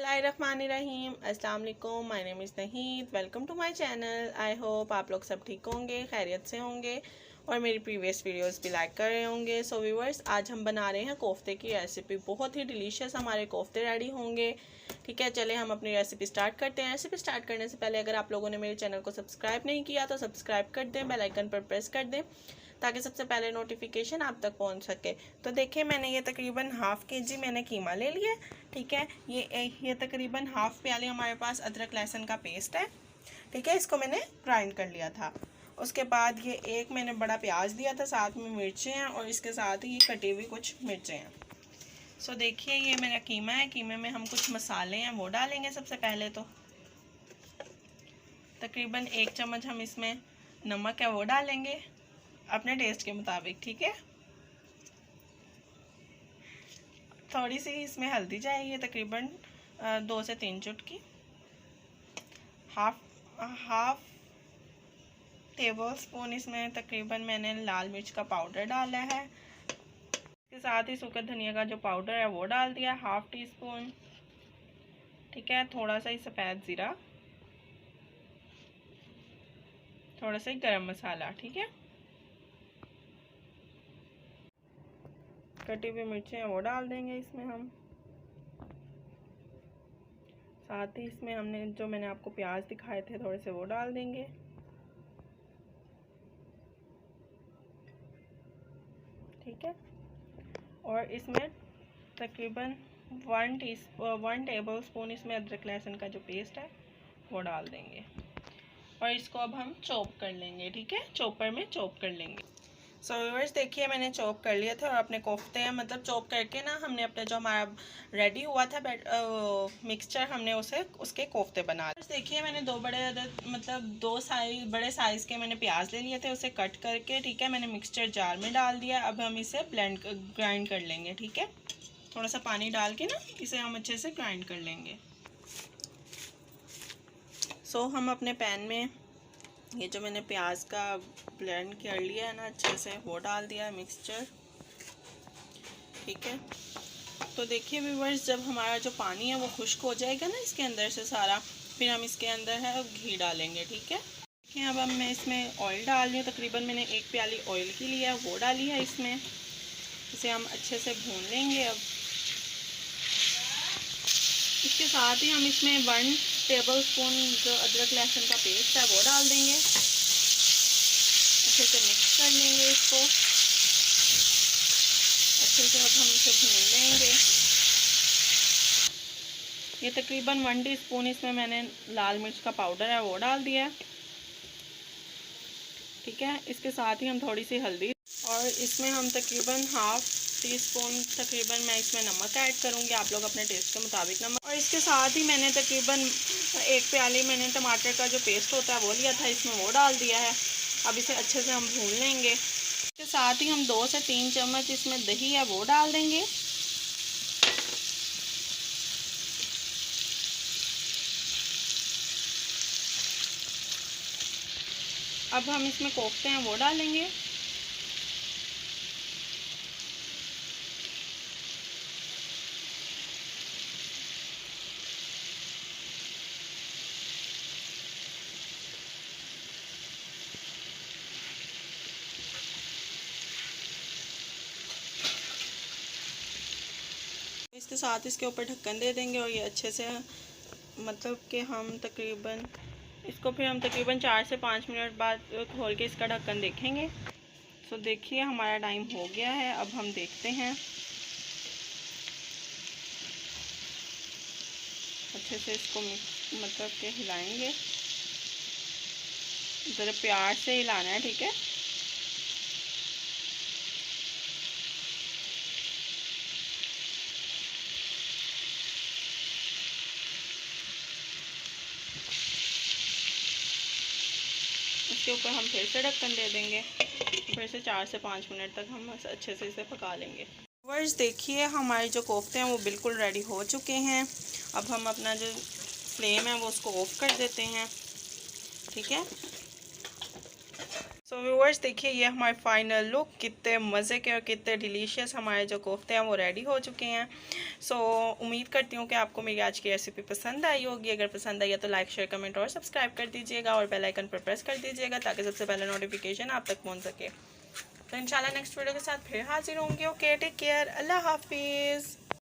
बिस्मिल्लाहिर्रहमानिर्रहीम। अस्सलाम वालेकुम। My name is Nahid. Welcome to my channel. I hope आप लोग सब ठीक होंगे, खैरियत से होंगे और मेरी प्रीवियस वीडियोस भी लाइक कर रहे होंगे। सो व्यूअर्स, आज हम बना रहे हैं कोफ्ते की रेसिपी। बहुत ही डिलीशियस हमारे कोफ्ते रेडी होंगे। ठीक है, चले हम अपनी रेसिपी स्टार्ट करते हैं। रेसिपी स्टार्ट करने से पहले अगर आप लोगों ने मेरे चैनल को सब्सक्राइब नहीं किया तो सब्सक्राइब कर दें, बेल आइकन पर प्रेस कर दें ताकि सबसे पहले नोटिफिकेशन आप तक पहुंच सके। तो देखिए, मैंने ये तकरीबन हाफ़ केजी मैंने कीमा ले लिया। ठीक है, ये तकरीबन हाफ़ प्याली हमारे पास अदरक लहसुन का पेस्ट है। ठीक है, इसको मैंने ग्राइंड कर लिया था। उसके बाद ये एक मैंने बड़ा प्याज दिया था, साथ में मिर्चें हैं और इसके साथ ही कटी हुई कुछ मिर्चें हैं। सो देखिए, ये मेरा कीमा है। कीमे में हम कुछ मसाले हैं वो डालेंगे। सबसे पहले तो तकरीबन 1 चम्मच हम इसमें नमक है वो डालेंगे अपने टेस्ट के मुताबिक। ठीक है, थोड़ी सी इसमें हल्दी चाहिए, तकरीबन 2 से 3 चुटकी। हाफ टेबल स्पून इसमें तकरीबन मैंने लाल मिर्च का पाउडर डाला है। इसके साथ ही सूखा धनिया का जो पाउडर है वो डाल दिया, हाफ टी स्पून। ठीक है, थोड़ा सा ही सफ़ेद ज़ीरा, थोड़ा सा ही गरम मसाला। ठीक है, कटी हुई मिर्चें हैं वो डाल देंगे इसमें हम। साथ ही इसमें हमने जो मैंने आपको प्याज दिखाए थे थोड़े से वो डाल देंगे। ठीक है, और इसमें तकरीबन 1 टेबल स्पून इसमें अदरक लहसुन का जो पेस्ट है वो डाल देंगे और इसको अब हम चॉप कर लेंगे। ठीक है, चॉपर में चॉप कर लेंगे। सो व्यूअर्स, देखिए मैंने चॉप कर लिया था और अपने कोफ्ते हैं मतलब चॉप करके ना हमने अपने जो हमारा रेडी हुआ था मिक्सचर, हमने उसके कोफ्ते बना लिए। देखिए, मैंने दो बड़े साइज़ के मैंने प्याज ले लिए थे, उसे कट करके ठीक है मैंने मिक्सचर जार में डाल दिया। अब हम इसे ग्राइंड कर लेंगे। ठीक है, थोड़ा सा पानी डाल के ना इसे हम अच्छे से ग्राइंड कर लेंगे। सो हम अपने पैन में ये जो मैंने प्याज का ब्लेंड कर लिया है ना अच्छे से, वो डाल दिया है मिक्सचर। ठीक है, तो देखिए व्यूअर्स, जब हमारा जो पानी है वो खुश्क हो जाएगा ना इसके अंदर से सारा, फिर हम इसके अंदर है घी डालेंगे। ठीक है, देखिए अब मैं इसमें ऑयल डाल रही हूँ। तकरीबन मैंने 1 प्याली ऑयल की लिया है वो डाली है इसमें। इसे हम अच्छे से भून लेंगे। अब इसके साथ ही हम इसमें 1 टेबल स्पून जो अदरक लहसुन का पेस्ट है वो डाल देंगे। अच्छे से मिक्स कर लेंगे इसको अच्छे से। अब हम इसे भून लेंगे। ये तकरीबन 1 टीस्पून इसमें मैंने लाल मिर्च का पाउडर है वो डाल दिया है। ठीक है, इसके साथ ही हम थोड़ी सी हल्दी और इसमें हम तकरीबन हाफ टी स्पून तकरीबन मैं इसमें नमक ऐड करूँगी, आप लोग अपने टेस्ट के मुताबिक नमक। और इसके साथ ही मैंने तकरीबन 1 प्याली मैंने टमाटर का जो पेस्ट होता है वो लिया था, इसमें वो डाल दिया है। अब इसे अच्छे से हम भून लेंगे। इसके साथ ही हम 2 से 3 चम्मच इसमें दही है वो डाल देंगे। अब हम इसमें कोफ्ते हैं वो डालेंगे। इसके साथ इसके ऊपर ढक्कन दे देंगे और ये अच्छे से मतलब कि हम तकरीबन इसको फिर हम तकरीबन 4 से 5 मिनट बाद खोल के इसका ढक्कन देखेंगे। तो देखिए हमारा टाइम हो गया है। अब हम देखते हैं, अच्छे से इसको मतलब के हिलाएंगे, ज़रा प्यार से हिलाना है। ठीक है, इसके ऊपर हम फिर से ढक्कन दे देंगे। फिर से 4 से 5 मिनट तक हम अच्छे से इसे पका लेंगे। व्यूअर्स, देखिए हमारे जो कोफ्ते हैं वो बिल्कुल रेडी हो चुके हैं। अब हम अपना जो फ्लेम है वो उसको ऑफ कर देते हैं। ठीक है, सो व्यूअर्स देखिए ये हमारे फाइनल लुक, कितने मज़े के और कितने डिलीशियस हमारे जो कोफ्ते हैं वो रेडी हो चुके हैं। सो उम्मीद करती हूँ कि आपको मेरी आज की रेसिपी पसंद आई होगी। अगर पसंद आई है तो लाइक शेयर कमेंट और सब्सक्राइब कर दीजिएगा और बेल आइकन पर प्रेस कर दीजिएगा ताकि सबसे पहले नोटिफिकेशन आप तक पहुँच सके। तो इंशाल्लाह नेक्स्ट वीडियो के साथ फिर हाजिर होंगे। ओके, टेक केयर, अल्लाह हाफिज़।